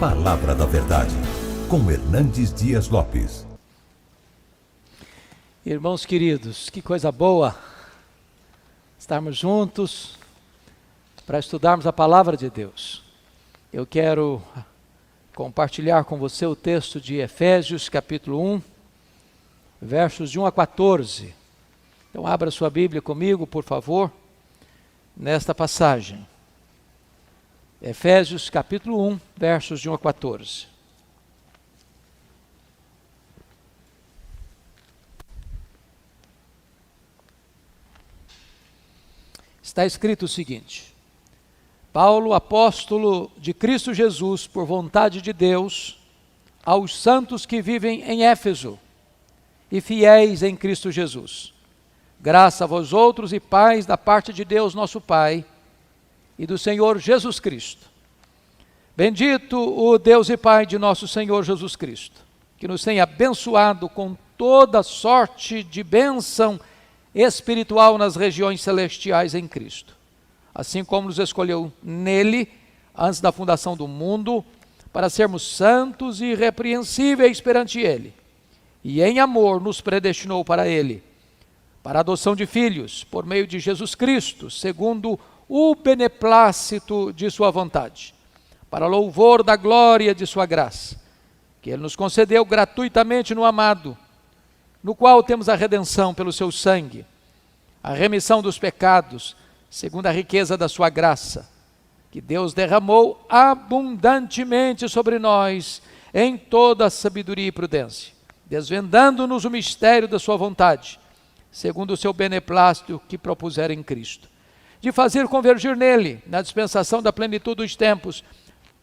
Palavra da Verdade, com Hernandes Dias Lopes. Irmãos queridos, que coisa boa estarmos juntos para estudarmos a Palavra de Deus. Eu quero compartilhar com você o texto de Efésios, capítulo 1, versos de 1 a 14. Então abra sua Bíblia comigo, por favor, nesta passagem. Efésios, capítulo 1, versos de 1 a 14. Está escrito o seguinte: Paulo, apóstolo de Cristo Jesus, por vontade de Deus, aos santos que vivem em Éfeso e fiéis em Cristo Jesus. Graça a vós outros e paz da parte de Deus nosso Pai e do Senhor Jesus Cristo. Bendito o Deus e Pai de nosso Senhor Jesus Cristo, que nos tem abençoado com toda sorte de bênção espiritual nas regiões celestiais em Cristo, assim como nos escolheu nele, antes da fundação do mundo, para sermos santos e irrepreensíveis perante ele, e em amor nos predestinou para ele, para a adoção de filhos, por meio de Jesus Cristo, segundo o beneplácito de sua vontade, para louvor da glória de sua graça, que ele nos concedeu gratuitamente no amado, no qual temos a redenção pelo seu sangue, a remissão dos pecados, segundo a riqueza da sua graça, que Deus derramou abundantemente sobre nós, em toda a sabedoria e prudência, desvendando-nos o mistério da sua vontade, segundo o seu beneplácito que propusera em Cristo, de fazer convergir nele, na dispensação da plenitude dos tempos,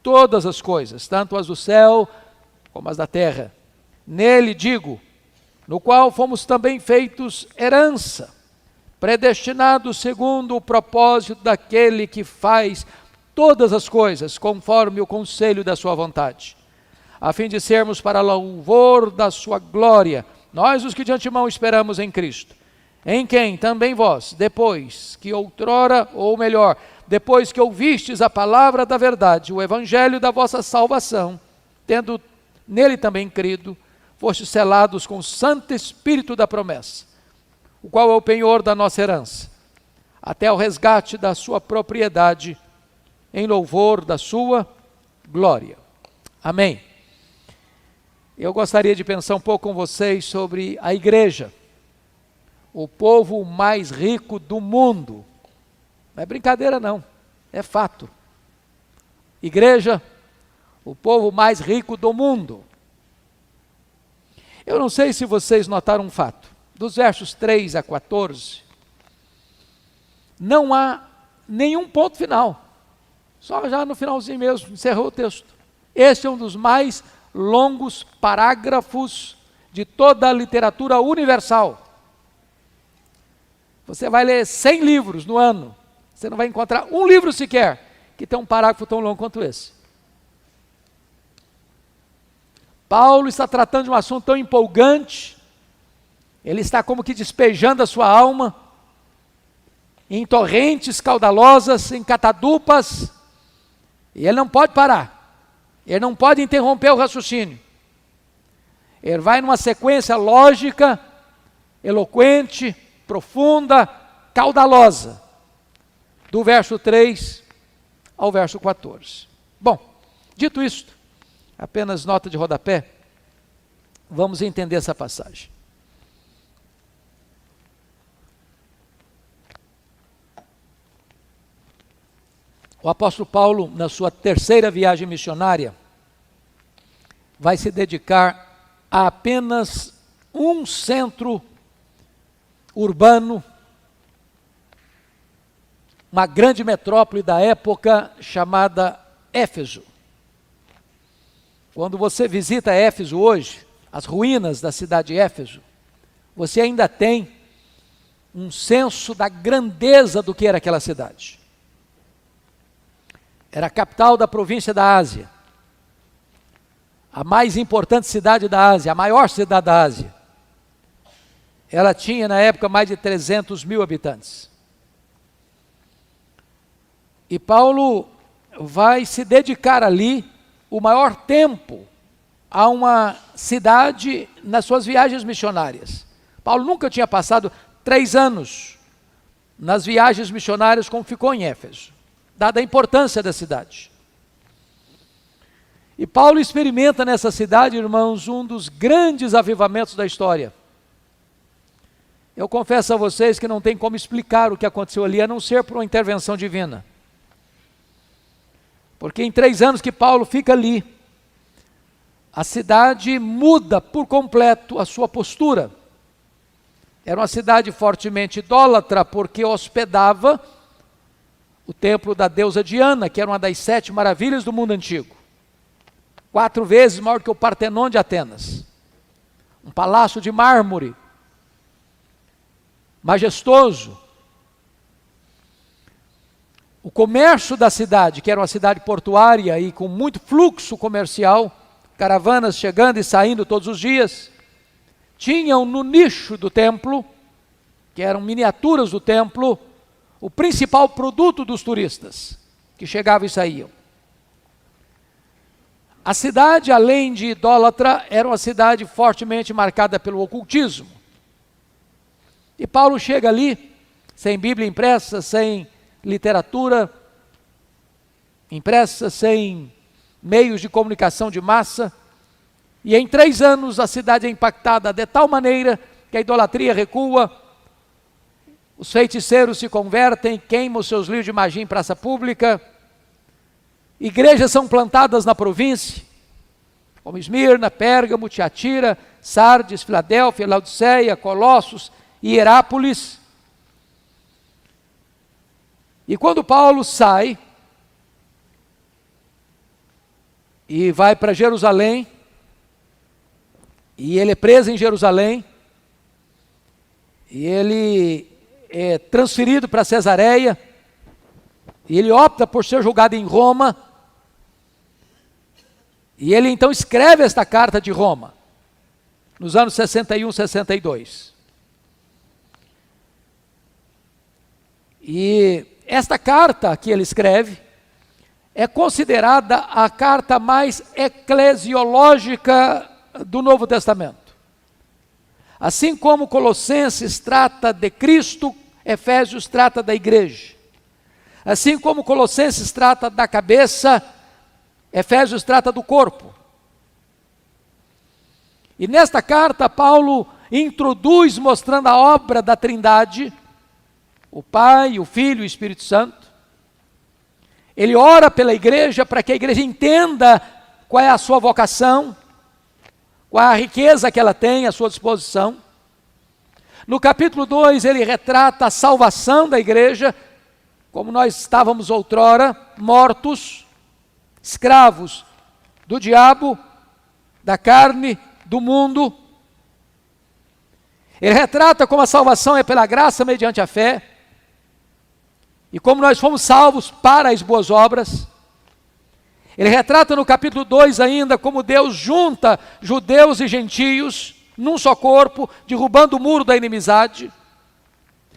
todas as coisas, tanto as do céu como as da terra. Nele, digo, no qual fomos também feitos herança, predestinados segundo o propósito daquele que faz todas as coisas, conforme o conselho da sua vontade, a fim de sermos para louvor da sua glória, nós os que de antemão esperamos em Cristo, em quem também vós, depois que outrora, ou melhor, depois que ouvistes a palavra da verdade, o evangelho da vossa salvação, tendo nele também crido, fostes selados com o Santo Espírito da promessa, o qual é o penhor da nossa herança, até o resgate da sua propriedade, em louvor da sua glória. Amém. Eu gostaria de pensar um pouco com vocês sobre a igreja, o povo mais rico do mundo. Não é brincadeira não, é fato. Igreja, o povo mais rico do mundo. Eu não sei se vocês notaram um fato. Dos versos 3 a 14, não há nenhum ponto final. Só já no finalzinho mesmo, encerrou o texto. Este é um dos mais longos parágrafos de toda a literatura universal. Você vai ler 100 livros no ano, você não vai encontrar um livro sequer que tenha um parágrafo tão longo quanto esse. Paulo está tratando de um assunto tão empolgante, ele está como que despejando a sua alma em torrentes caudalosas, em catadupas, e ele não pode parar, ele não pode interromper o raciocínio. Ele vai numa sequência lógica, eloquente, profunda, caudalosa, do verso 3 ao verso 14. Bom, dito isto, apenas nota de rodapé, vamos entender essa passagem. O apóstolo Paulo, na sua terceira viagem missionária, vai se dedicar a apenas um centro urbano, uma grande metrópole da época chamada Éfeso. Quando você visita Éfeso hoje, as ruínas da cidade de Éfeso, você ainda tem um senso da grandeza do que era aquela cidade. Era a capital da província da Ásia, a mais importante cidade da Ásia, a maior cidade da Ásia. Ela tinha na época mais de 300 mil habitantes. E Paulo vai se dedicar ali o maior tempo a uma cidade nas suas viagens missionárias. Paulo nunca tinha passado 3 anos nas viagens missionárias como ficou em Éfeso, dada a importância da cidade. E Paulo experimenta nessa cidade, irmãos, um dos grandes avivamentos da história. Eu confesso a vocês que não tem como explicar o que aconteceu ali, a não ser por uma intervenção divina. Porque em 3 anos que Paulo fica ali, a cidade muda por completo a sua postura. Era uma cidade fortemente idólatra, porque hospedava o templo da deusa Diana, que era uma das 7 maravilhas do mundo antigo. 4 vezes maior que o Partenon de Atenas. Um palácio de mármore, majestoso. O comércio da cidade, que era uma cidade portuária e com muito fluxo comercial, caravanas chegando e saindo todos os dias, tinham no nicho do templo, que eram miniaturas do templo, o principal produto dos turistas, que chegavam e saíam. A cidade, além de idólatra, era uma cidade fortemente marcada pelo ocultismo. E Paulo chega ali, sem Bíblia impressa, sem literatura impressa, sem meios de comunicação de massa, e em 3 anos a cidade é impactada de tal maneira que a idolatria recua, os feiticeiros se convertem, queimam os seus livros de magia em praça pública, igrejas são plantadas na província, como Esmirna, Pérgamo, Tiatira, Sardes, Filadélfia, Laodiceia, Colossos e Hierápolis. E quando Paulo sai e vai para Jerusalém, e ele é preso em Jerusalém, e ele é transferido para Cesareia, e ele opta por ser julgado em Roma, e ele então escreve esta carta de Roma, nos anos 61, 62. E esta carta que ele escreve é considerada a carta mais eclesiológica do Novo Testamento. Assim como Colossenses trata de Cristo, Efésios trata da igreja. Assim como Colossenses trata da cabeça, Efésios trata do corpo. E nesta carta, Paulo introduz mostrando a obra da Trindade, o Pai, o Filho e o Espírito Santo. Ele ora pela igreja para que a igreja entenda qual é a sua vocação, qual é a riqueza que ela tem à sua disposição. No capítulo 2, ele retrata a salvação da igreja, como nós estávamos outrora, mortos, escravos do diabo, da carne, do mundo. Ele retrata como a salvação é pela graça mediante a fé, e como nós fomos salvos para as boas obras. Ele retrata no capítulo 2 ainda como Deus junta judeus e gentios num só corpo, derrubando o muro da inimizade,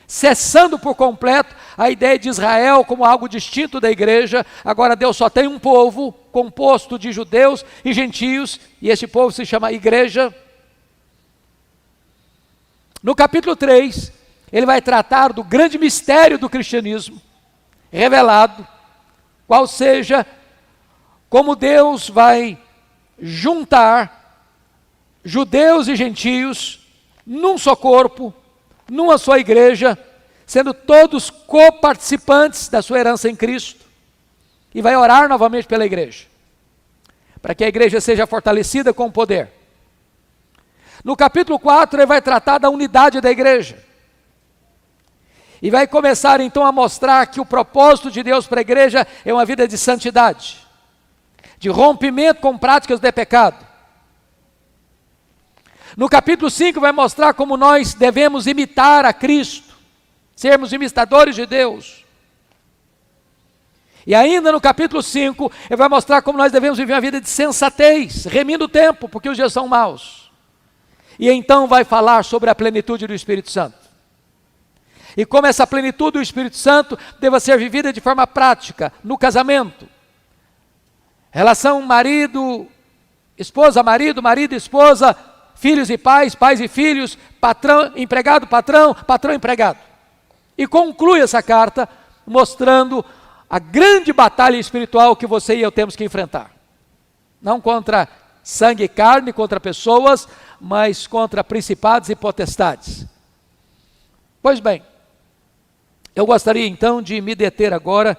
cessando por completo a ideia de Israel como algo distinto da igreja. Agora Deus só tem um povo composto de judeus e gentios, e esse povo se chama igreja. No capítulo 3, ele vai tratar do grande mistério do cristianismo, revelado, qual seja como Deus vai juntar judeus e gentios num só corpo, numa só igreja, sendo todos coparticipantes da sua herança em Cristo, e vai orar novamente pela igreja, para que a igreja seja fortalecida com poder. No capítulo 4, ele vai tratar da unidade da igreja, e vai começar então a mostrar que o propósito de Deus para a igreja é uma vida de santidade, de rompimento com práticas de pecado. No capítulo 5 vai mostrar como nós devemos imitar a Cristo, sermos imitadores de Deus. E ainda no capítulo 5, ele vai mostrar como nós devemos viver uma vida de sensatez, remindo o tempo, porque os dias são maus. E então vai falar sobre a plenitude do Espírito Santo. E como essa plenitude do Espírito Santo deva ser vivida de forma prática, no casamento, Relação marido, esposa, marido, marido, esposa, filhos e pais, pais e filhos, patrão, empregado, patrão, patrão, empregado. E conclui essa carta mostrando a grande batalha espiritual que você e eu temos que enfrentar. Não contra sangue e carne, contra pessoas, mas contra principados e potestades. Pois bem, eu gostaria então de me deter agora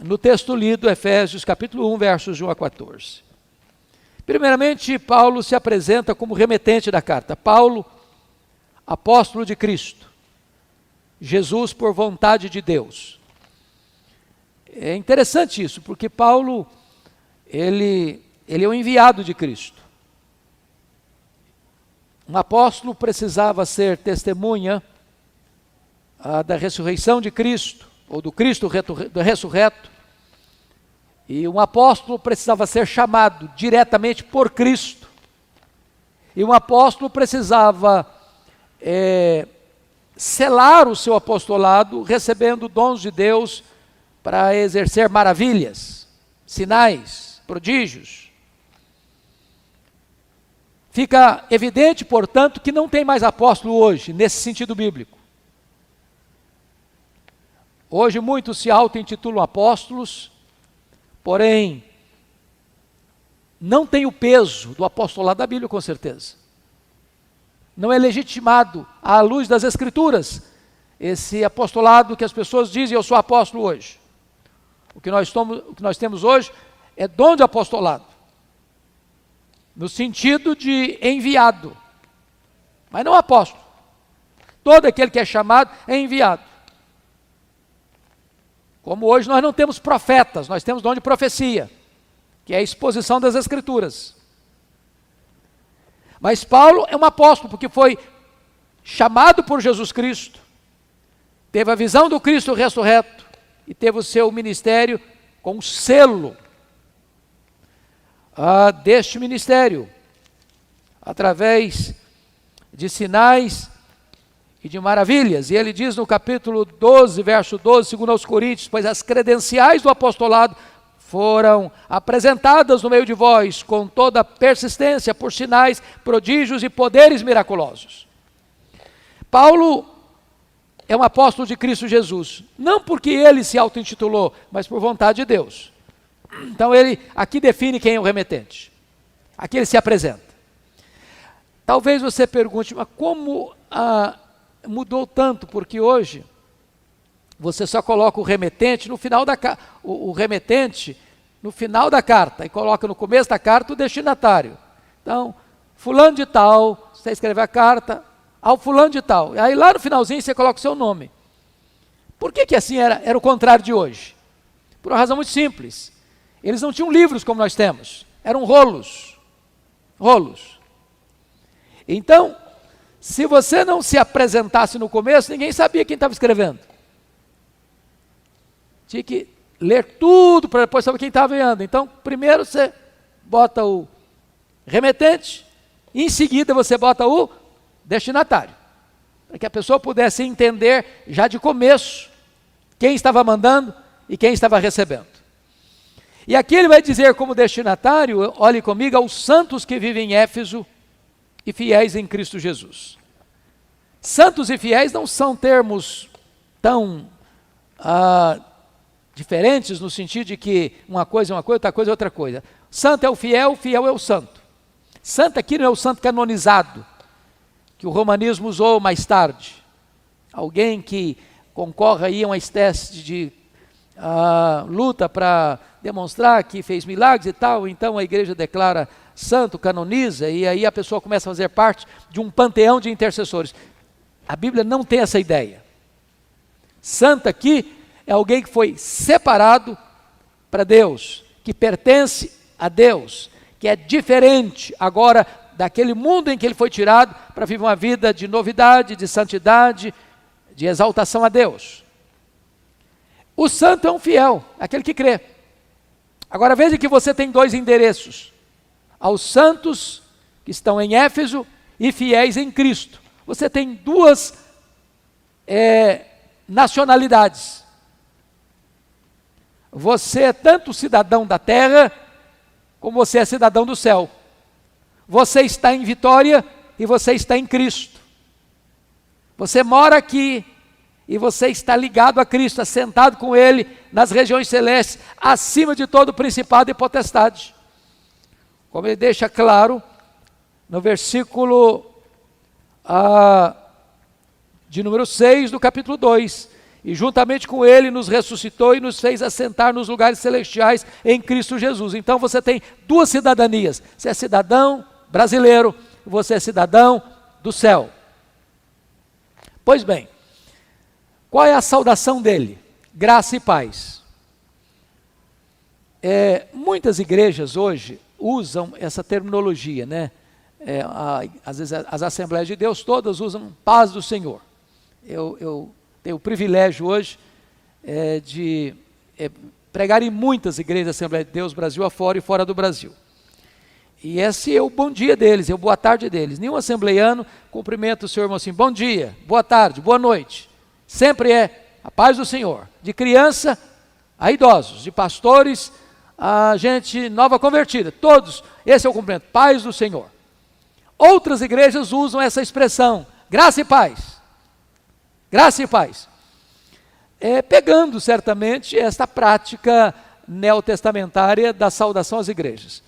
no texto lido, Efésios capítulo 1, versos de 1 a 14. Primeiramente, Paulo se apresenta como remetente da carta. Paulo, apóstolo de Cristo, Jesus por vontade de Deus. É interessante isso, porque Paulo, ele é o enviado de Cristo. Um apóstolo precisava ser testemunha da ressurreição de Cristo, ou do Cristo ressurreto, e um apóstolo precisava ser chamado diretamente por Cristo, e um apóstolo precisava selar o seu apostolado, recebendo dons de Deus para exercer maravilhas, sinais, prodígios. Fica evidente, portanto, que não tem mais apóstolo hoje, nesse sentido bíblico. Hoje muitos se auto-intitulam apóstolos, porém, não tem o peso do apostolado da Bíblia, com certeza. Não é legitimado, à luz das Escrituras, esse apostolado que as pessoas dizem, eu sou apóstolo hoje. O que nós temos hoje é dom de apostolado, no sentido de enviado, mas não apóstolo. Todo aquele que é chamado é enviado. Como hoje nós não temos profetas, nós temos dom de profecia, que é a exposição das Escrituras. Mas Paulo é um apóstolo, porque foi chamado por Jesus Cristo, teve a visão do Cristo ressurreto, e teve o seu ministério com selo deste ministério, através de sinais e de maravilhas. E ele diz no capítulo 12, verso 12, segundo aos Coríntios, pois as credenciais do apostolado foram apresentadas no meio de vós, com toda persistência, por sinais, prodígios e poderes miraculosos. Paulo é um apóstolo de Cristo Jesus, não porque ele se auto-intitulou, mas por vontade de Deus. Então ele aqui define quem é o remetente. Aqui ele se apresenta. Talvez você pergunte, mas como mudou tanto? Porque hoje você só coloca o remetente no final o remetente no final da carta e coloca no começo da carta o destinatário. Então, fulano de tal, você escreve a carta ao fulano de tal. E aí lá no finalzinho você coloca o seu nome. Por que assim era o contrário de hoje? Por uma razão muito simples. Eles não tinham livros como nós temos. Eram rolos. Rolos. Então, se você não se apresentasse no começo, ninguém sabia quem estava escrevendo. Tinha que ler tudo para depois saber quem estava enviando. Então, primeiro você bota o remetente, e em seguida você bota o destinatário, para que a pessoa pudesse entender já de começo quem estava mandando e quem estava recebendo. E aqui ele vai dizer como destinatário, olhe comigo, aos santos que vivem em Éfeso e fiéis em Cristo Jesus. Santos e fiéis não são termos tão diferentes no sentido de que uma coisa é uma coisa, outra coisa é outra coisa. Santo é o fiel é o santo. Santo aqui não é o santo canonizado, que o romanismo usou mais tarde. Alguém que concorre aí a uma espécie de luta para demonstrar que fez milagres e tal, então a igreja declara santo, canoniza, e aí a pessoa começa a fazer parte de um panteão de intercessores. A Bíblia não tem essa ideia. Santo aqui é alguém que foi separado para Deus, que pertence a Deus, que é diferente agora daquele mundo em que ele foi tirado para viver uma vida de novidade, de santidade, de exaltação a Deus. O santo é um fiel, aquele que crê. Agora veja que você tem dois endereços: aos santos que estão em Éfeso e fiéis em Cristo. Você tem duas nacionalidades. Você é tanto cidadão da terra como você é cidadão do céu. Você está em vitória e você está em Cristo. Você mora aqui e você está ligado a Cristo, assentado com Ele nas regiões celestes, acima de todo principado e potestade. Como ele deixa claro no versículo de número 6 do capítulo 2. E juntamente com Ele nos ressuscitou e nos fez assentar nos lugares celestiais em Cristo Jesus. Então você tem duas cidadanias. Você é cidadão brasileiro, você é cidadão do céu. Pois bem, qual é a saudação dele? Graça e paz. Muitas igrejas hoje usam essa terminologia, né? Às vezes as Assembleias de Deus todas usam paz do Senhor. Eu tenho o privilégio hoje de pregar em muitas igrejas da Assembleia de Deus, Brasil afora e fora do Brasil. E esse é o bom dia deles, é o boa tarde deles. Nenhum assembleiano cumprimenta o seu irmão assim, bom dia, boa tarde, boa noite. Sempre é a paz do Senhor. De criança a idosos, de pastores a gente nova convertida. Todos, esse é o cumprimento, paz do Senhor. Outras igrejas usam essa expressão, graça e paz. Graça e paz. Pegando certamente esta prática neotestamentária da saudação às igrejas.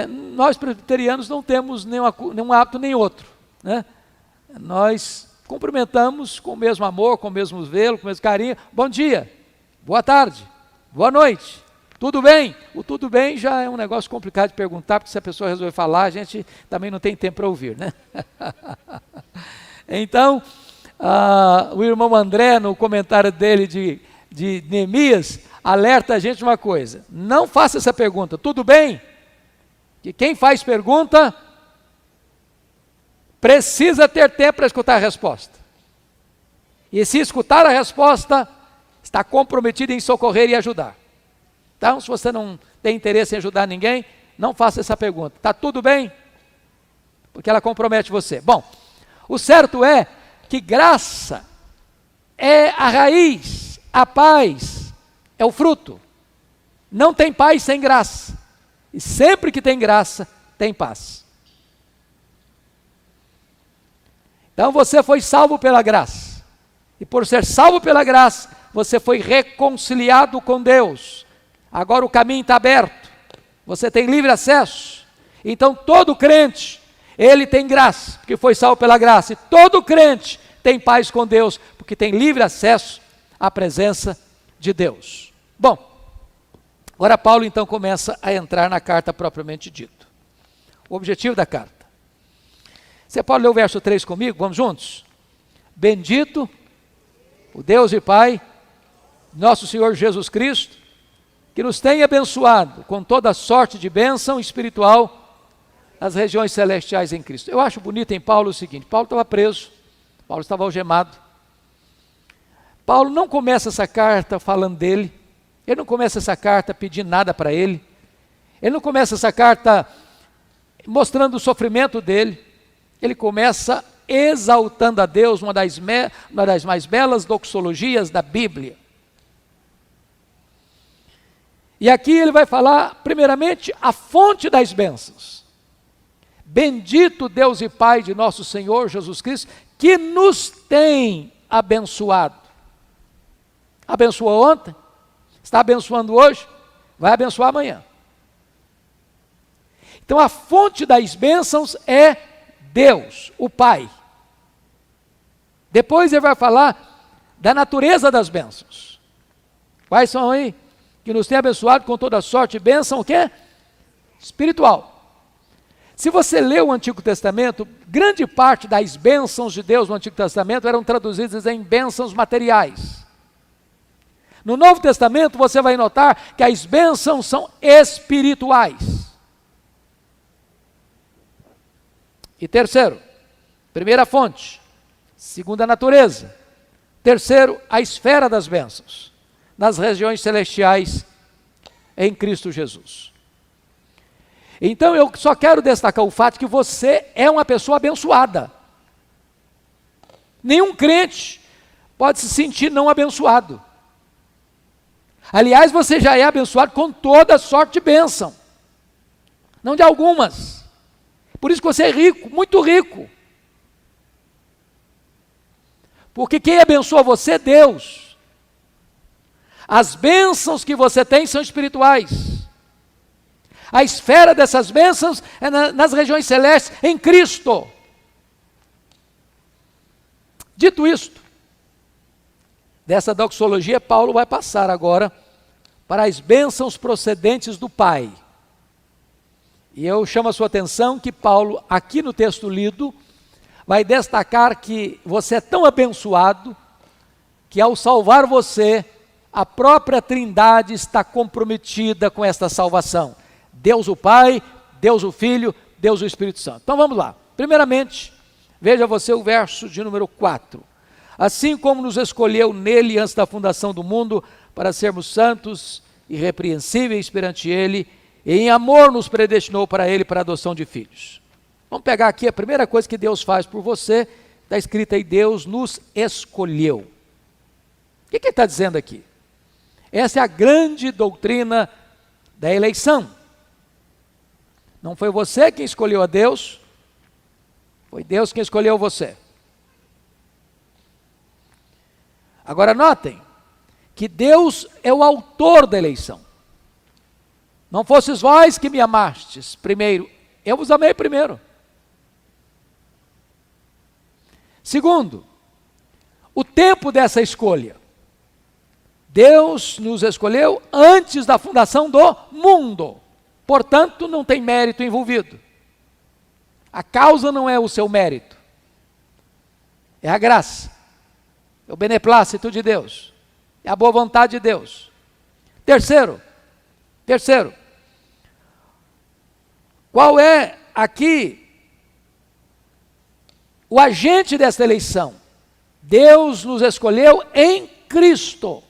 Nós presbiterianos não temos nenhum hábito nem outro, né? Nós cumprimentamos com o mesmo amor, com o mesmo zelo, com o mesmo carinho. Bom dia, boa tarde, boa noite, tudo bem? O tudo bem já é um negócio complicado de perguntar, porque se a pessoa resolver falar, a gente também não tem tempo para ouvir, né? Então, o irmão André, no comentário dele de Neemias, alerta a gente uma coisa: não faça essa pergunta, tudo bem? Que quem faz pergunta precisa ter tempo para escutar a resposta. E se escutar a resposta, está comprometido em socorrer e ajudar. Então, se você não tem interesse em ajudar ninguém, não faça essa pergunta. Está tudo bem? Porque ela compromete você. Bom, o certo é que graça é a raiz, a paz é o fruto. Não tem paz sem graça. E sempre que tem graça, tem paz. Então você foi salvo pela graça. E por ser salvo pela graça, você foi reconciliado com Deus. Agora o caminho está aberto. Você tem livre acesso. Então todo crente, ele tem graça, porque foi salvo pela graça. E todo crente tem paz com Deus, porque tem livre acesso à presença de Deus. Bom, agora Paulo então começa a entrar na carta propriamente dito. O objetivo da carta. Você pode ler o verso 3 comigo? Vamos juntos? Bendito o Deus e Pai, nosso Senhor Jesus Cristo, que nos tem abençoado com toda sorte de bênção espiritual nas regiões celestiais em Cristo. Eu acho bonito em Paulo o seguinte: Paulo estava preso, Paulo estava algemado. Paulo não começa essa carta falando dele, ele não começa essa carta pedindo nada para ele, ele não começa essa carta mostrando o sofrimento dele, ele começa exaltando a Deus, uma das mais belas doxologias da Bíblia. E aqui ele vai falar, primeiramente, a fonte das bênçãos. Bendito Deus e Pai de nosso Senhor Jesus Cristo, que nos tem abençoado. Abençoou ontem? Está abençoando hoje? Vai abençoar amanhã. Então a fonte das bênçãos é Deus, o Pai. Depois ele vai falar da natureza das bênçãos. Quais são aí? Que nos tem abençoado com toda sorte e bênção, o quê? Espiritual. Se você lê o Antigo Testamento, grande parte das bênçãos de Deus no Antigo Testamento eram traduzidas em bênçãos materiais. No Novo Testamento você vai notar que as bênçãos são espirituais. E terceiro, primeira fonte, segunda natureza. Terceiro, a esfera das bênçãos, nas regiões celestiais em Cristo Jesus. Então eu só quero destacar o fato que você é uma pessoa abençoada. Nenhum crente pode se sentir não abençoado. Aliás, você já é abençoado com toda sorte de bênção, não de algumas. Por isso que você é rico, muito rico. Porque quem abençoa você é Deus. As bênçãos que você tem são espirituais. A esfera dessas bênçãos é nas regiões celestes, em Cristo. Dito isto, dessa doxologia, Paulo vai passar agora para as bênçãos procedentes do Pai. E eu chamo a sua atenção que Paulo, aqui no texto lido, vai destacar que você é tão abençoado que ao salvar você, a própria Trindade está comprometida com esta salvação. Deus o Pai, Deus o Filho, Deus o Espírito Santo. Então vamos lá. Primeiramente, veja você o verso de número 4. Assim como nos escolheu nele antes da fundação do mundo, para sermos santos, irrepreensíveis perante ele, e em amor nos predestinou para ele para a adoção de filhos. Vamos pegar aqui a primeira coisa que Deus faz por você, está escrito aí, Deus nos escolheu. O que ele está dizendo aqui? Essa é a grande doutrina da eleição. Não foi você quem escolheu a Deus, foi Deus quem escolheu você. Agora notem que Deus é o autor da eleição. Não fosses vós que me amastes primeiro, eu vos amei primeiro. Segundo, o tempo dessa escolha. Deus nos escolheu antes da fundação do mundo. Portanto, não tem mérito envolvido. A causa não é o seu mérito. É a graça. É o beneplácito de Deus. É a boa vontade de Deus. Terceiro, qual é aqui o agente desta eleição? Deus nos escolheu em Cristo,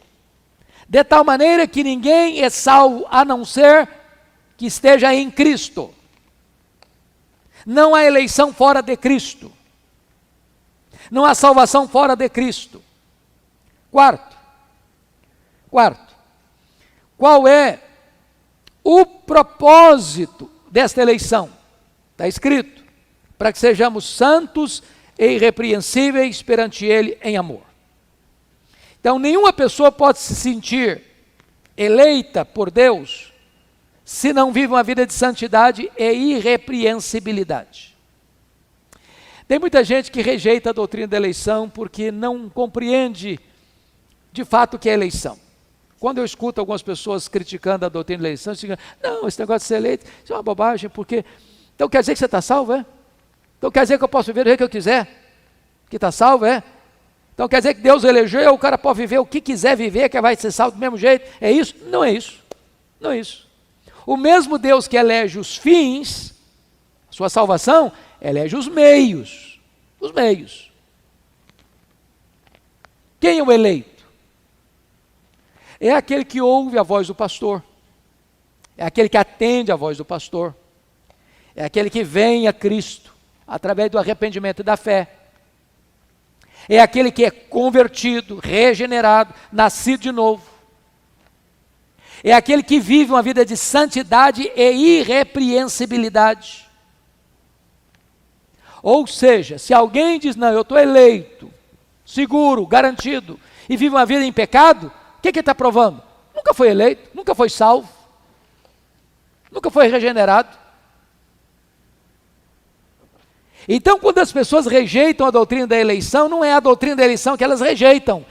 de tal maneira que ninguém é salvo a não ser que esteja em Cristo. Não há eleição fora de Cristo. Não há salvação fora de Cristo. Quarto, qual é o propósito desta eleição? Está escrito, para que sejamos santos e irrepreensíveis perante Ele em amor. Então, nenhuma pessoa pode se sentir eleita por Deus se não vive uma vida de santidade e irrepreensibilidade. Tem muita gente que rejeita a doutrina da eleição porque não compreende de fato o que é eleição. Quando eu escuto algumas pessoas criticando a doutrina da eleição, eu digo, não, esse negócio de ser eleito, isso é uma bobagem, porque... Então quer dizer que você está salvo, é? Então quer dizer que eu posso viver do jeito que eu quiser? Que está salvo, é? Então quer dizer que Deus elegeu, o cara pode viver o que quiser viver, que vai ser salvo do mesmo jeito? É isso? Não é isso. Não é isso. O mesmo Deus que elege os fins, sua salvação, elege os meios. Os meios. Quem é o eleito? É aquele que ouve a voz do pastor. É aquele que atende a voz do pastor. É aquele que vem a Cristo através do arrependimento e da fé. É aquele que é convertido, regenerado, nascido de novo. É aquele que vive uma vida de santidade e irrepreensibilidade. Ou seja, se alguém diz, não, eu estou eleito, seguro, garantido, e vive uma vida em pecado, o que ele está provando? Nunca foi eleito, nunca foi salvo, nunca foi regenerado. Então, quando as pessoas rejeitam a doutrina da eleição, não é a doutrina da eleição que elas rejeitam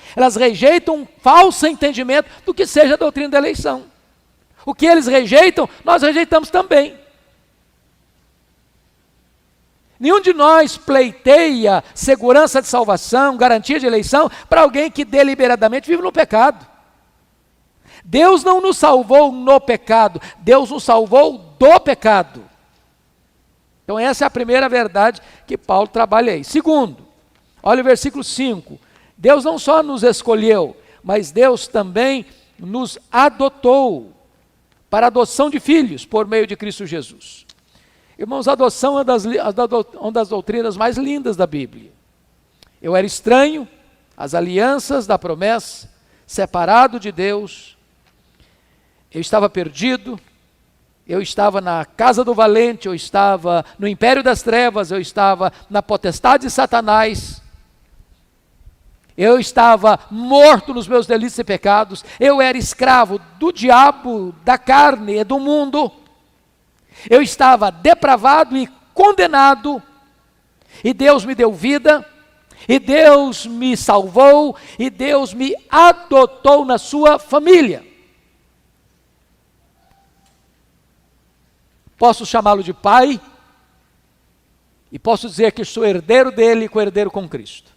um falso entendimento do que seja a doutrina da eleição. O que eles rejeitam, nós rejeitamos também. Nenhum de nós pleiteia segurança de salvação, garantia de eleição, para alguém que deliberadamente vive no pecado. Deus não nos salvou no pecado, Deus nos salvou do pecado. Então essa é a primeira verdade que Paulo trabalha aí. Segundo, olha o versículo 5. Deus não só nos escolheu, mas Deus também nos adotou para a adoção de filhos por meio de Cristo Jesus. Irmãos, a adoção é uma das doutrinas mais lindas da Bíblia. Eu era estranho às alianças da promessa, separado de Deus, Eu estava perdido, eu estava na casa do valente, eu estava no império das trevas, eu estava na potestade de Satanás, eu estava morto nos meus delitos e pecados, eu era escravo do diabo, da carne e do mundo, eu estava depravado e condenado, e Deus me deu vida, e Deus me salvou, e Deus me adotou na sua família. Posso chamá-lo de pai, e posso dizer que sou herdeiro dele e co-herdeiro com Cristo.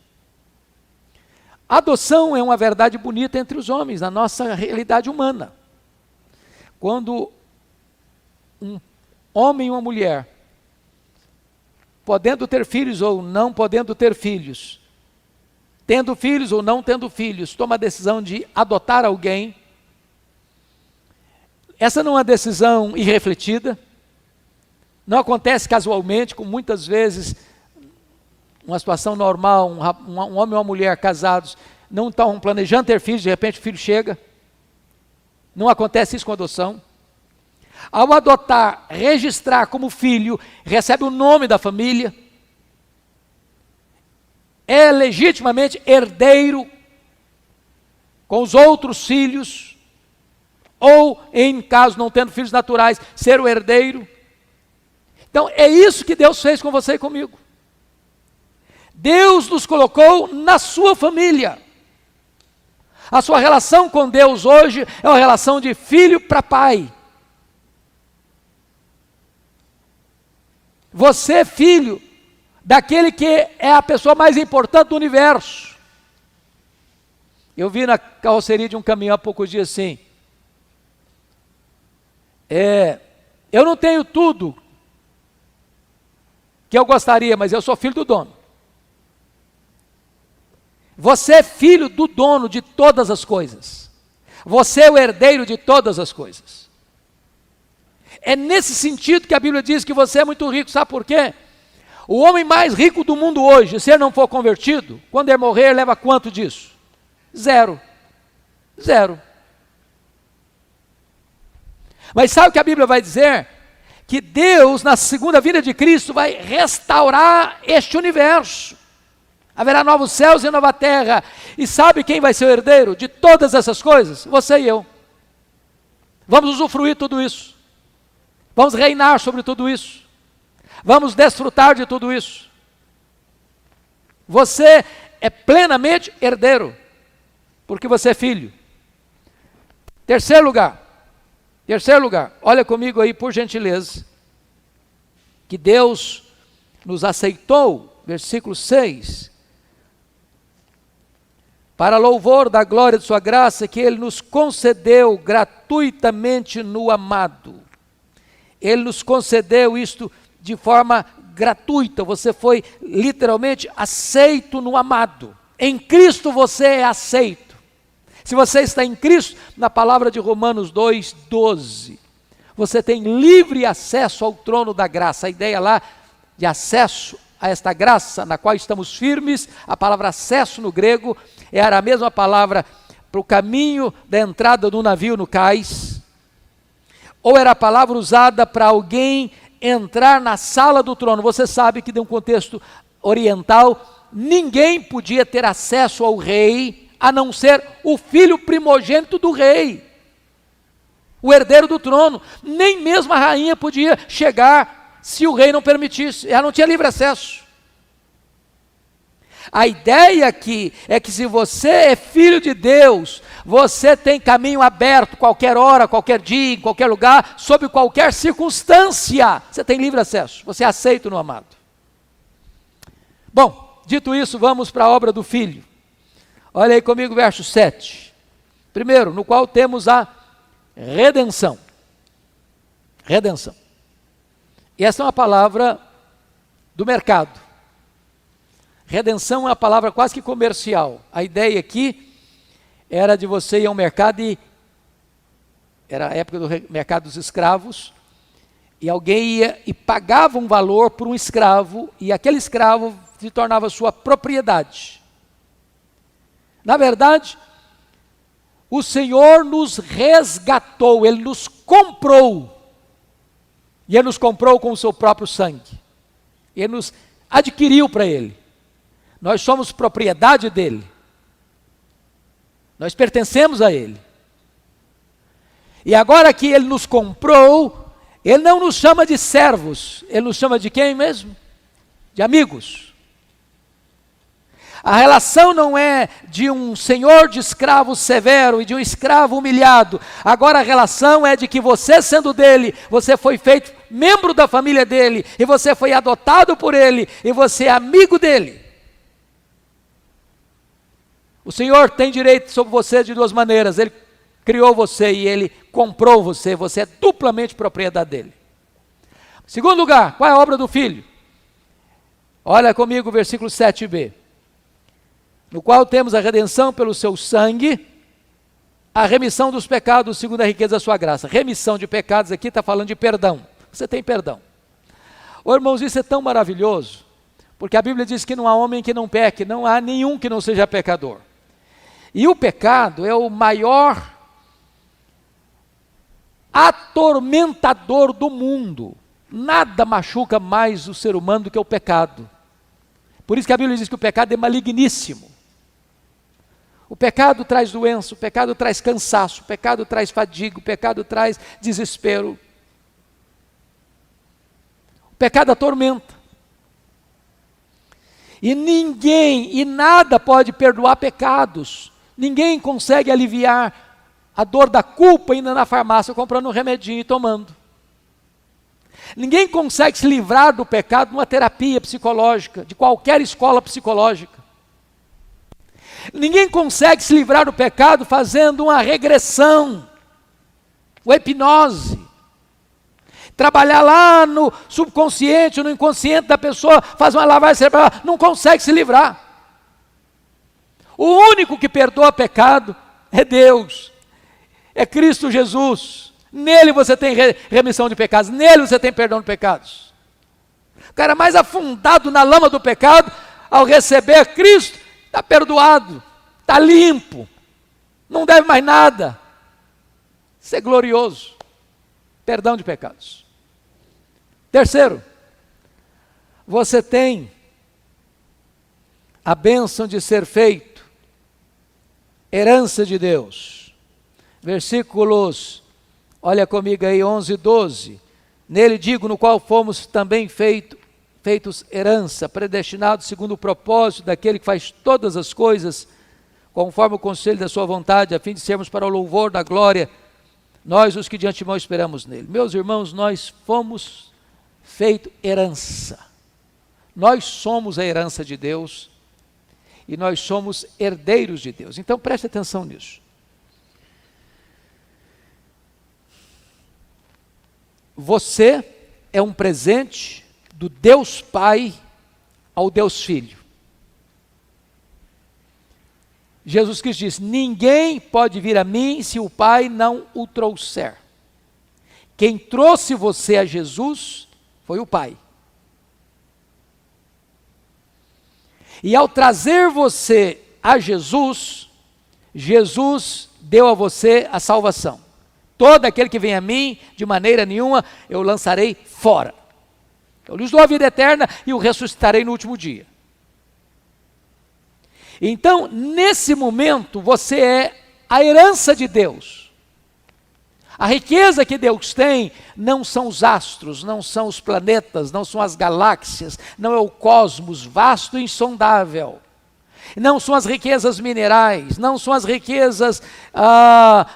A adoção é uma verdade bonita entre os homens, na nossa realidade humana. Quando um homem e uma mulher, podendo ter filhos ou não podendo ter filhos, tendo filhos ou não tendo filhos, toma a decisão de adotar alguém, essa não é uma decisão irrefletida, não acontece casualmente, como muitas vezes, uma situação normal, um homem e uma mulher casados, não estão planejando ter filhos, de repente o filho chega. Não acontece isso com adoção. Ao adotar, registrar como filho, recebe o nome da família, é legitimamente herdeiro com os outros filhos, ou, em caso não tendo filhos naturais, ser o herdeiro. Então, é isso que Deus fez com você e comigo. Deus nos colocou na sua família. A sua relação com Deus hoje é uma relação de filho para pai. Você é filho daquele que é a pessoa mais importante do universo. Eu vi na carroceria de um caminhão há poucos dias assim. Eu não tenho tudo que eu gostaria, mas eu sou filho do dono. Você é filho do dono de todas as coisas. Você é o herdeiro de todas as coisas. É nesse sentido que a Bíblia diz que você é muito rico. Sabe por quê? O homem mais rico do mundo hoje, se ele não for convertido, quando ele morrer, leva quanto disso? Zero. Zero. Mas sabe o que a Bíblia vai dizer? Que Deus, na segunda vinda de Cristo, vai restaurar este universo. Haverá novos céus e nova terra. E sabe quem vai ser o herdeiro de todas essas coisas? Você e eu. Vamos usufruir tudo isso. Vamos reinar sobre tudo isso. Vamos desfrutar de tudo isso. Você é plenamente herdeiro, porque você é filho. Terceiro lugar, olha comigo aí, por gentileza, que Deus nos aceitou, versículo 6, para louvor da glória de sua graça, que Ele nos concedeu gratuitamente no amado. Ele nos concedeu isto de forma gratuita, você foi literalmente aceito no amado. Em Cristo você é aceito. Se você está em Cristo, na palavra de Romanos 2:12, você tem livre acesso ao trono da graça. A ideia lá de acesso a esta graça na qual estamos firmes, a palavra acesso no grego era a mesma palavra para o caminho da entrada do navio no cais, ou era a palavra usada para alguém entrar na sala do trono. Você sabe que, de um contexto oriental, ninguém podia ter acesso ao rei, a não ser o filho primogênito do rei, o herdeiro do trono. Nem mesmo a rainha podia chegar se o rei não permitisse, ela não tinha livre acesso. A ideia aqui é que se você é filho de Deus, você tem caminho aberto, qualquer hora, qualquer dia, em qualquer lugar, sob qualquer circunstância, você tem livre acesso, você é aceito no amado. Bom, dito isso, vamos para a obra do Filho. Olha aí comigo, verso 7. Primeiro, no qual temos a redenção. Redenção. E essa é uma palavra do mercado. Redenção é uma palavra quase que comercial. A ideia aqui era de você ir ao mercado e... Era a época do mercado dos escravos. E alguém ia e pagava um valor por um escravo, e aquele escravo se tornava sua propriedade. Na verdade, O Senhor nos resgatou, Ele nos comprou. E Ele nos comprou com o seu próprio sangue. Ele nos adquiriu para Ele. Nós somos propriedade dEle. Nós pertencemos a Ele. E agora que Ele nos comprou, Ele não nos chama de servos. Ele nos chama de quem mesmo? De amigos. A relação não é de um senhor de escravo severo e de um escravo humilhado. Agora a relação é de que você, sendo dele, você foi feito membro da família dele, e você foi adotado por ele, e você é amigo dele. O Senhor tem direito sobre você de duas maneiras. Ele criou você e Ele comprou você. Você é duplamente propriedade dEle. Segundo lugar, qual é a obra do Filho? Olha comigo o versículo 7b. No qual temos a redenção pelo seu sangue, a remissão dos pecados segundo a riqueza da sua graça. Remissão de pecados aqui está falando de perdão. Você tem perdão. Ô irmãos, isso é tão maravilhoso, porque a Bíblia diz que não há homem que não peque, não há nenhum que não seja pecador. E o pecado é o maior atormentador do mundo. Nada machuca mais o ser humano do que o pecado. Por isso que a Bíblia diz que o pecado é maligníssimo. O pecado traz doença, o pecado traz cansaço, o pecado traz fadiga, o pecado traz desespero. O pecado atormenta. E ninguém e nada pode perdoar pecados. Ninguém consegue aliviar a dor da culpa indo na farmácia comprando um remedinho e tomando. Ninguém consegue se livrar do pecado numa terapia psicológica, de qualquer escola psicológica. Ninguém consegue se livrar do pecado fazendo uma regressão, uma hipnose. Trabalhar lá no subconsciente, no inconsciente da pessoa, fazer uma lavagem cerebral, não consegue se livrar. O único que perdoa pecado é Deus, é Cristo Jesus. Nele você tem remissão de pecados, nele você tem perdão de pecados. O cara mais afundado na lama do pecado, ao receber Cristo, está perdoado, está limpo, não deve mais nada. Isso é glorioso, perdão de pecados. Terceiro, você tem a bênção de ser feito herança de Deus. Versículos, olha comigo aí, 11 e 12. Nele digo, no qual fomos também feitos herança, predestinados segundo o propósito daquele que faz todas as coisas, conforme o conselho da sua vontade, a fim de sermos para o louvor da glória, nós os que de antemão esperamos nele. Meus irmãos, nós fomos feito herança. Nós somos a herança de Deus e nós somos herdeiros de Deus. Então preste atenção nisso. Você é um presente do Deus Pai ao Deus Filho. Jesus Cristo diz: ninguém pode vir a mim se o Pai não o trouxer. Quem trouxe você a Jesus foi o Pai. E ao trazer você a Jesus, Jesus deu a você a salvação. Todo aquele que vem a mim, de maneira nenhuma, eu lançarei fora. Eu lhes dou a vida eterna e o ressuscitarei no último dia. Então, nesse momento, você é a herança de Deus. A riqueza que Deus tem não são os astros, não são os planetas, não são as galáxias, não é o cosmos vasto e insondável. Não são as riquezas minerais, não são as riquezas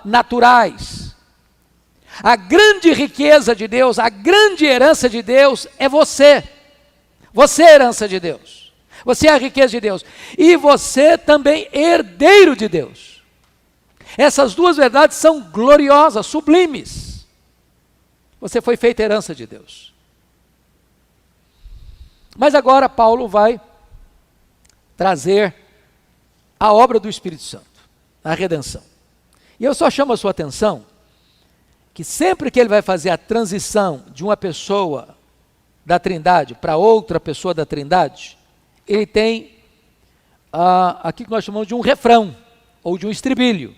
naturais. A grande riqueza de Deus, a grande herança de Deus é você. Você é a herança de Deus. Você é a riqueza de Deus. E você também é herdeiro de Deus. Essas duas verdades são gloriosas, sublimes. Você foi feito herança de Deus. Mas agora Paulo vai trazer a obra do Espírito Santo, a redenção. E eu só chamo a sua atenção que sempre que ele vai fazer a transição de uma pessoa da Trindade para outra pessoa da Trindade, ele tem aqui que nós chamamos de um refrão, ou de um estribilho.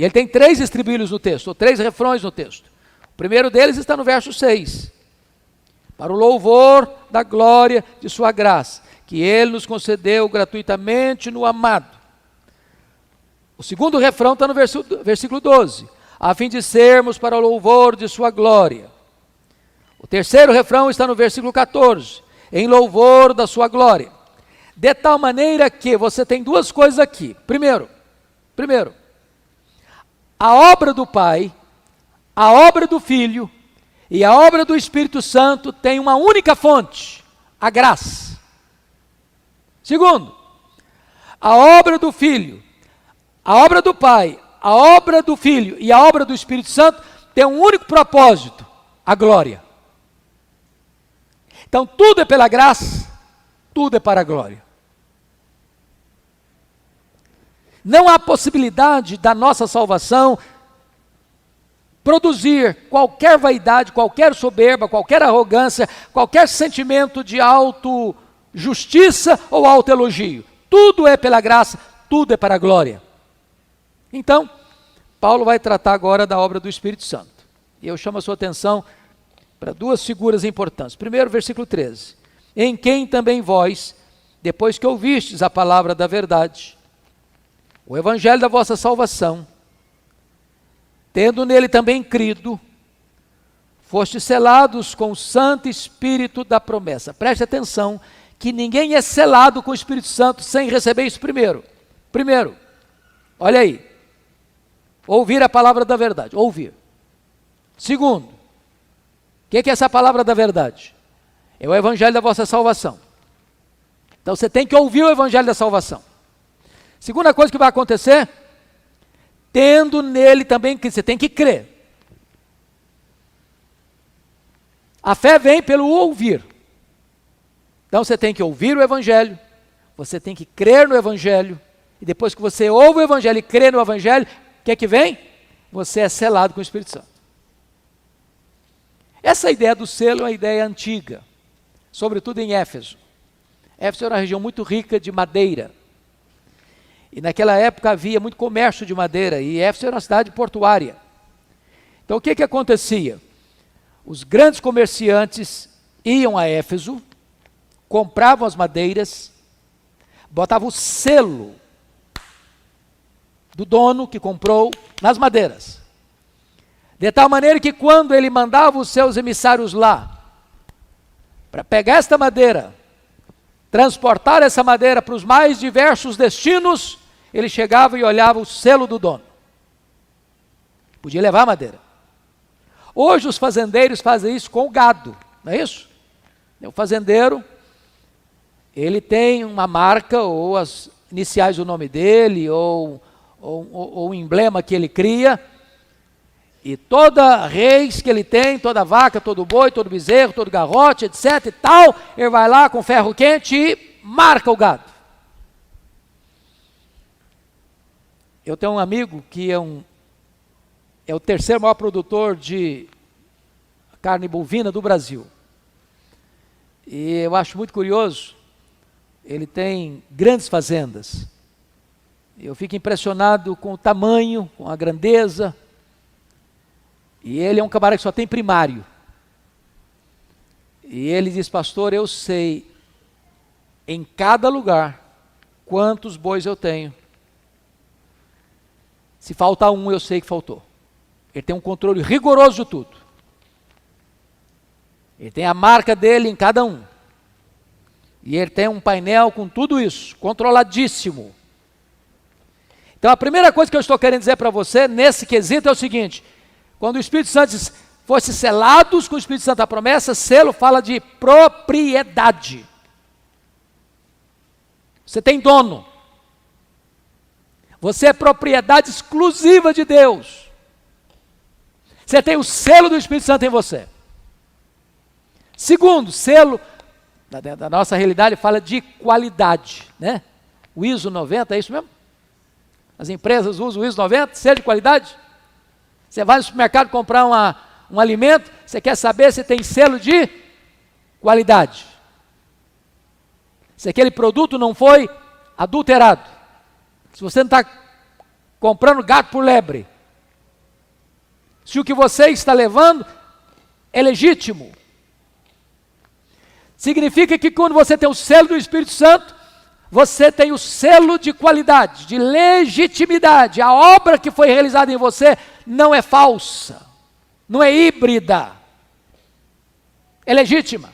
E ele tem 3 estribilhos no texto, ou 3 refrões no texto. O primeiro deles está no verso 6. Para o louvor da glória de sua graça, que ele nos concedeu gratuitamente no amado. O segundo refrão está no versículo 12. A fim de sermos para o louvor de sua glória. O terceiro refrão está no versículo 14. Em louvor da sua glória. De tal maneira que você tem 2 coisas aqui. Primeiro, a obra do Pai, a obra do Filho e a obra do Espírito Santo tem uma única fonte, a graça. Segundo, a obra do Filho, a obra do Pai, a obra do Filho e a obra do Espírito Santo tem um único propósito, a glória. Então tudo é pela graça, tudo é para a glória. Não há possibilidade da nossa salvação produzir qualquer vaidade, qualquer soberba, qualquer arrogância, qualquer sentimento de auto-justiça ou auto-elogio. Tudo é pela graça, tudo é para a glória. Então, Paulo vai tratar agora da obra do Espírito Santo. E eu chamo a sua atenção para 2 figuras importantes. Primeiro, versículo 13. Em quem também vós, depois que ouvistes a palavra da verdade, o evangelho da vossa salvação, tendo nele também crido, fostes selados com o Santo Espírito da promessa. Preste atenção que ninguém é selado com o Espírito Santo sem receber isso primeiro. Primeiro, olha aí, ouvir a palavra da verdade, ouvir. Segundo, o que é essa palavra da verdade? É o evangelho da vossa salvação. Então você tem que ouvir o evangelho da salvação. Segunda coisa que vai acontecer, tendo nele também, que você tem que crer. A fé vem pelo ouvir. Então você tem que ouvir o evangelho, você tem que crer no evangelho, e depois que você ouve o evangelho e crê no evangelho, o que é que vem? Você é selado com o Espírito Santo. Essa ideia do selo é uma ideia antiga, sobretudo em Éfeso. Éfeso era uma região muito rica de madeira. E naquela época havia muito comércio de madeira, e Éfeso era uma cidade portuária. Então o que acontecia? Os grandes comerciantes iam a Éfeso, compravam as madeiras, botavam o selo do dono que comprou nas madeiras. De tal maneira que quando ele mandava os seus emissários lá, para pegar esta madeira, transportar essa madeira para os mais diversos destinos, ele chegava e olhava o selo do dono. Podia levar a madeira. Hoje os fazendeiros fazem isso com o gado, não é isso? O fazendeiro, ele tem uma marca, ou as iniciais do nome dele, ou o emblema que ele cria, e toda reis que ele tem, toda vaca, todo boi, todo bezerro, todo garrote, etc e tal, ele vai lá com ferro quente e marca o gado. Eu tenho um amigo que é o terceiro maior produtor de carne bovina do Brasil. E eu acho muito curioso, ele tem grandes fazendas. Eu fico impressionado com o tamanho, com a grandeza. E ele é um camarada que só tem primário. E ele diz, pastor, eu sei em cada lugar quantos bois eu tenho. Se faltar um, eu sei que faltou. Ele tem um controle rigoroso de tudo. Ele tem a marca dele em cada um. E ele tem um painel com tudo isso, controladíssimo. Então a primeira coisa que eu estou querendo dizer para você, nesse quesito, é o seguinte: quando o Espírito Santo diz, fosse selados com o Espírito Santo a promessa, selo fala de propriedade. Você tem dono. Você é propriedade exclusiva de Deus. Você tem o selo do Espírito Santo em você. Segundo, selo, da nossa realidade, fala de qualidade, né? O ISO 90, é isso mesmo? As empresas usam o ISO 90, selo de qualidade. Você vai no supermercado comprar um alimento, você quer saber se tem selo de qualidade. Se aquele produto não foi adulterado. Se você não está comprando gato por lebre. Se o que você está levando é legítimo, significa que quando você tem o selo do Espírito Santo, você tem o selo de qualidade, de legitimidade. A obra que foi realizada em você não é falsa, não é híbrida, é legítima.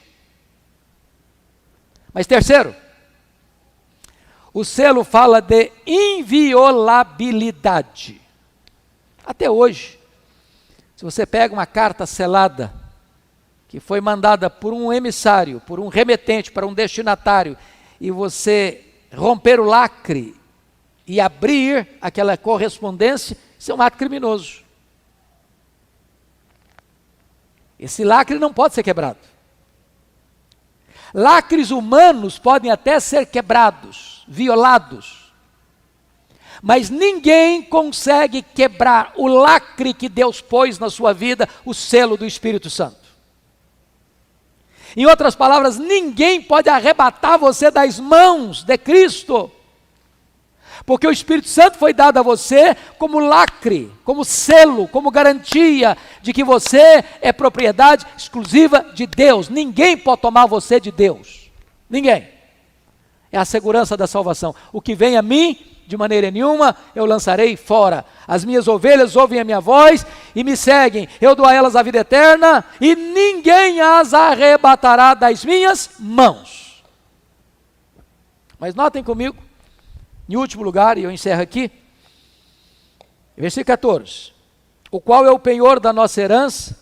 Mas terceiro, o selo fala de inviolabilidade. Até hoje, se você pega uma carta selada, que foi mandada por um emissário, por um remetente, para um destinatário, e você romper o lacre e abrir aquela correspondência, isso é um ato criminoso. Esse lacre não pode ser quebrado. Lacres humanos podem até ser quebrados, violados, mas ninguém consegue quebrar o lacre que Deus pôs na sua vida, o selo do Espírito Santo. Em outras palavras, ninguém pode arrebatar você das mãos de Cristo, porque o Espírito Santo foi dado a você como lacre, como selo, como garantia de que você é propriedade exclusiva de Deus. Ninguém pode tomar você de Deus, ninguém. É a segurança da salvação. O que vem a mim, de maneira nenhuma, eu lançarei fora. As minhas ovelhas ouvem a minha voz e me seguem. Eu dou a elas a vida eterna e ninguém as arrebatará das minhas mãos. Mas notem comigo, em último lugar, e eu encerro aqui, versículo 14. O qual é o penhor da nossa herança,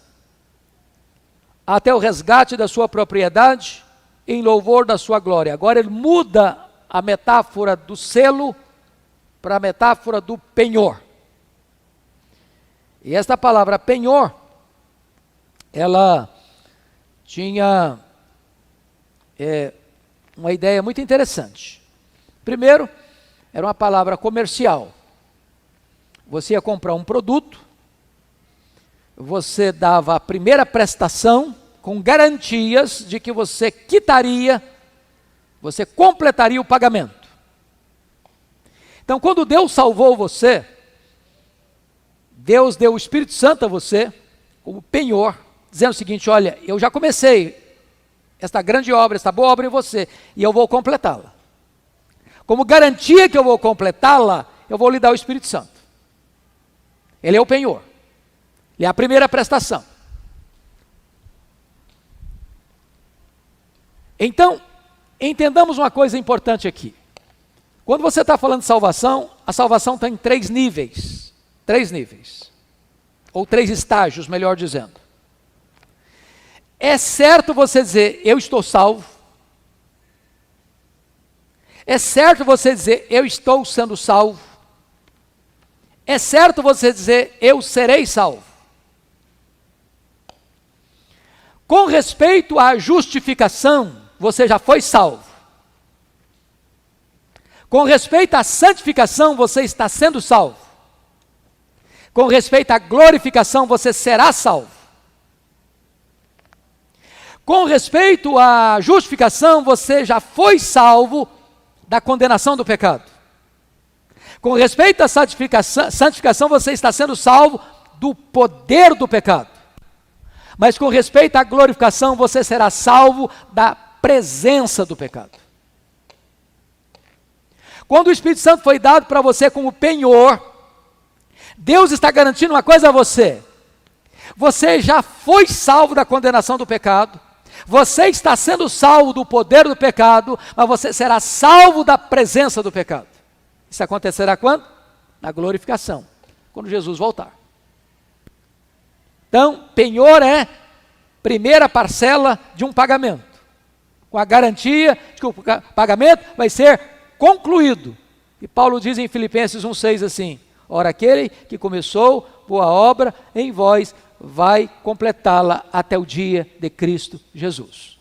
até o resgate da sua propriedade, em louvor da sua glória. Agora ele muda a metáfora do selo para a metáfora do penhor. E esta palavra penhor, ela tinha uma ideia muito interessante. Primeiro, era uma palavra comercial. Você ia comprar um produto, você dava a primeira prestação com garantias de que você quitaria, você completaria o pagamento. Então, quando Deus salvou você, Deus deu o Espírito Santo a você, como penhor, dizendo o seguinte: olha, eu já comecei esta grande obra, esta boa obra em você, e eu vou completá-la. Como garantia que eu vou completá-la, eu vou lhe dar o Espírito Santo. Ele é o penhor, ele é a primeira prestação. Então, entendamos uma coisa importante aqui. Quando você está falando de salvação, a salvação está em três níveis, ou três estágios, melhor dizendo. É certo você dizer, eu estou salvo. É certo você dizer, eu estou sendo salvo. É certo você dizer, eu serei salvo. Com respeito à justificação, você já foi salvo. Com respeito à santificação, você está sendo salvo. Com respeito à glorificação, você será salvo. Com respeito à justificação, você já foi salvo da condenação do pecado. Com respeito à santificação, você está sendo salvo do poder do pecado. Mas com respeito à glorificação, você será salvo da presença do pecado. Quando o Espírito Santo foi dado para você como penhor, Deus está garantindo uma coisa a você: você já foi salvo da condenação do pecado, você está sendo salvo do poder do pecado, mas você será salvo da presença do pecado. Isso acontecerá quando? Na glorificação, quando Jesus voltar. Então, penhor é primeira parcela de um pagamento, com a garantia de que o pagamento vai ser concluído. E Paulo diz em Filipenses 1,6 assim: ora, aquele que começou boa obra em vós, vai completá-la até o dia de Cristo Jesus.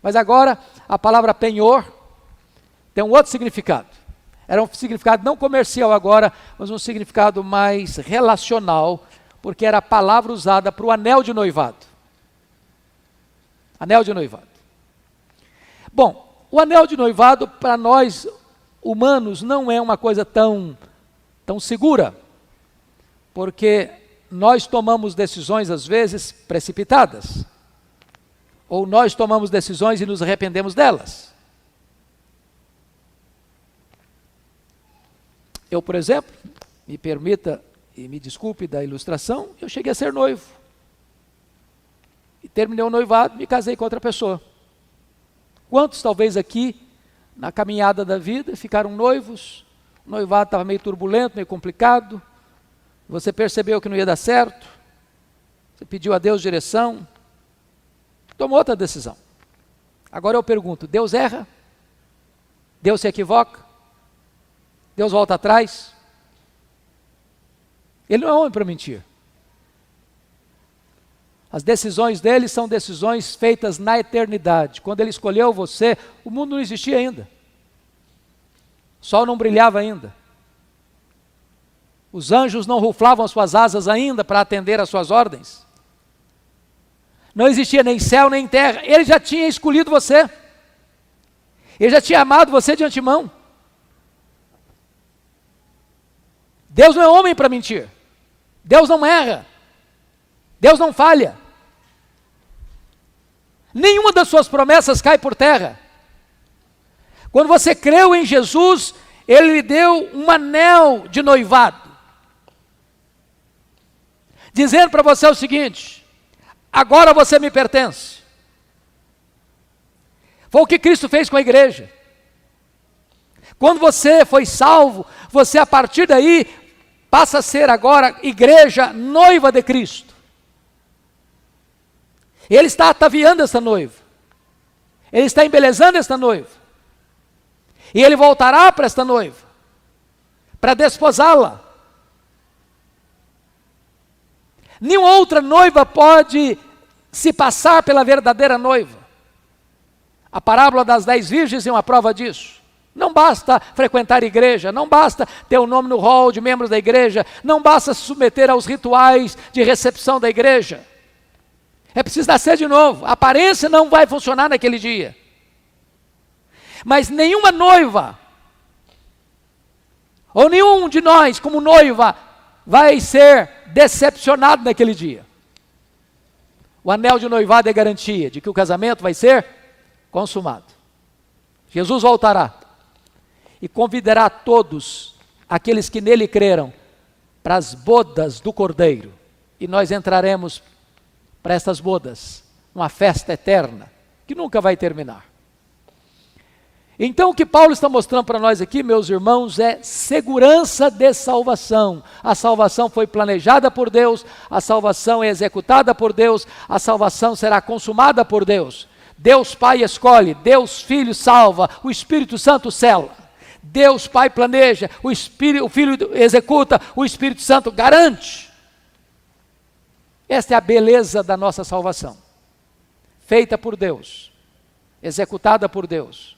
Mas agora, a palavra penhor tem um outro significado. Era um significado não comercial agora, mas um significado mais relacional, porque era a palavra usada para o anel de noivado. Anel de noivado. Bom, o anel de noivado para nós humanos não é uma coisa tão tão segura, porque nós tomamos decisões às vezes precipitadas, ou nós tomamos decisões e nos arrependemos delas. Eu, por exemplo, me permita e me desculpe da ilustração, eu cheguei a ser noivo. E terminei o noivado, me casei com outra pessoa. Quantos talvez aqui, na caminhada da vida, ficaram noivos, o noivado estava meio turbulento, meio complicado, você percebeu que não ia dar certo, você pediu a Deus direção, tomou outra decisão. Agora eu pergunto, Deus erra? Deus se equivoca? Deus volta atrás? Ele não é homem para mentir. As decisões dele são decisões feitas na eternidade. Quando ele escolheu você, o mundo não existia ainda. O sol não brilhava ainda. Os anjos não ruflavam as suas asas ainda para atender às suas ordens. Não existia nem céu nem terra. Ele já tinha escolhido você. Ele já tinha amado você de antemão. Deus não é homem para mentir. Deus não erra. Deus não falha. Nenhuma das suas promessas cai por terra. Quando você creu em Jesus, Ele lhe deu um anel de noivado, dizendo para você o seguinte: agora você me pertence. Foi o que Cristo fez com a igreja. Quando você foi salvo, você a partir daí passa a ser agora igreja noiva de Cristo. Ele está ataviando esta noiva. Ele está embelezando esta noiva. E ele voltará para esta noiva, para desposá-la. Nenhuma outra noiva pode se passar pela verdadeira noiva. A parábola das 10 virgens é uma prova disso. Não basta frequentar a igreja, não basta ter o nome no hall de membros da igreja, não basta se submeter aos rituais de recepção da igreja. É preciso nascer de novo. A aparência não vai funcionar naquele dia. Mas nenhuma noiva, ou nenhum de nós como noiva, vai ser decepcionado naquele dia. O anel de noivado é garantia de que o casamento vai ser consumado. Jesus voltará e convidará todos aqueles que nele creram para as bodas do Cordeiro. E nós entraremos para essas bodas, uma festa eterna, que nunca vai terminar. Então o que Paulo está mostrando para nós aqui, meus irmãos, é segurança de salvação. A salvação foi planejada por Deus, a salvação é executada por Deus, a salvação será consumada por Deus. Deus Pai escolhe, Deus Filho salva, o Espírito Santo sela. Deus Pai planeja, o Filho executa, o Espírito Santo garante. Esta é a beleza da nossa salvação. Feita por Deus, executada por Deus,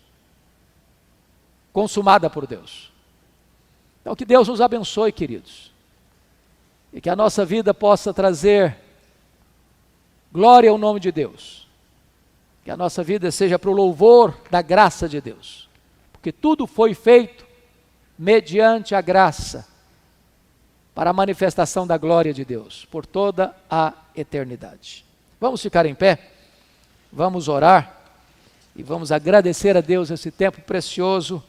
consumada por Deus. Então que Deus nos abençoe, queridos, e que a nossa vida possa trazer glória ao nome de Deus, que a nossa vida seja para o louvor da graça de Deus, porque tudo foi feito mediante a graça, para a manifestação da glória de Deus, por toda a eternidade. Vamos ficar em pé, vamos orar, e vamos agradecer a Deus esse tempo precioso,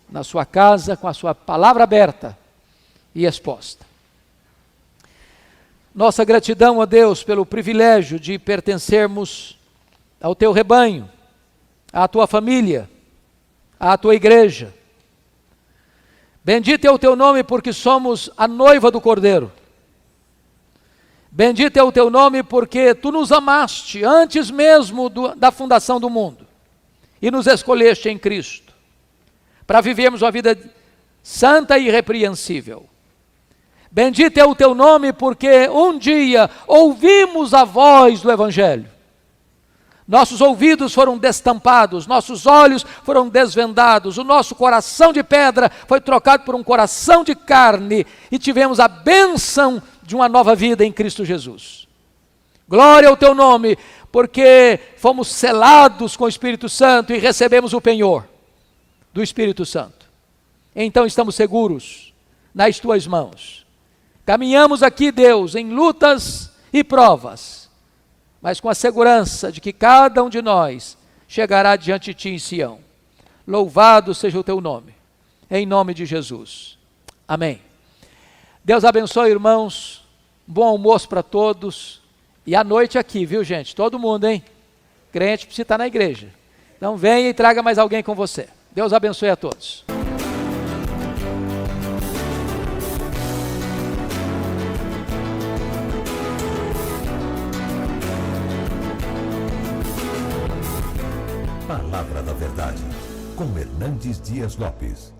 na sua casa, com a sua palavra aberta e exposta. Nossa gratidão a Deus pelo privilégio de pertencermos ao teu rebanho, à tua família, à tua igreja. Bendito é o teu nome porque somos a noiva do Cordeiro. Bendito é o teu nome porque tu nos amaste antes mesmo da fundação do mundo e nos escolheste em Cristo, para vivermos uma vida santa e irrepreensível. Bendito é o teu nome porque um dia ouvimos a voz do Evangelho. Nossos ouvidos foram destampados, nossos olhos foram desvendados, o nosso coração de pedra foi trocado por um coração de carne e tivemos a bênção de uma nova vida em Cristo Jesus. Glória ao teu nome, porque fomos selados com o Espírito Santo e recebemos o penhor do Espírito Santo. Então estamos seguros nas tuas mãos. Caminhamos aqui, Deus, em lutas e provas, mas com a segurança de que cada um de nós chegará diante de ti em Sião. Louvado seja o teu nome, em nome de Jesus. Amém. Deus abençoe, irmãos, bom almoço para todos, e à noite aqui, viu, gente? Todo mundo, hein? Crente precisa estar na igreja. Então venha e traga mais alguém com você. Deus abençoe a todos. Palavra da Verdade, com Hernandes Dias Lopes.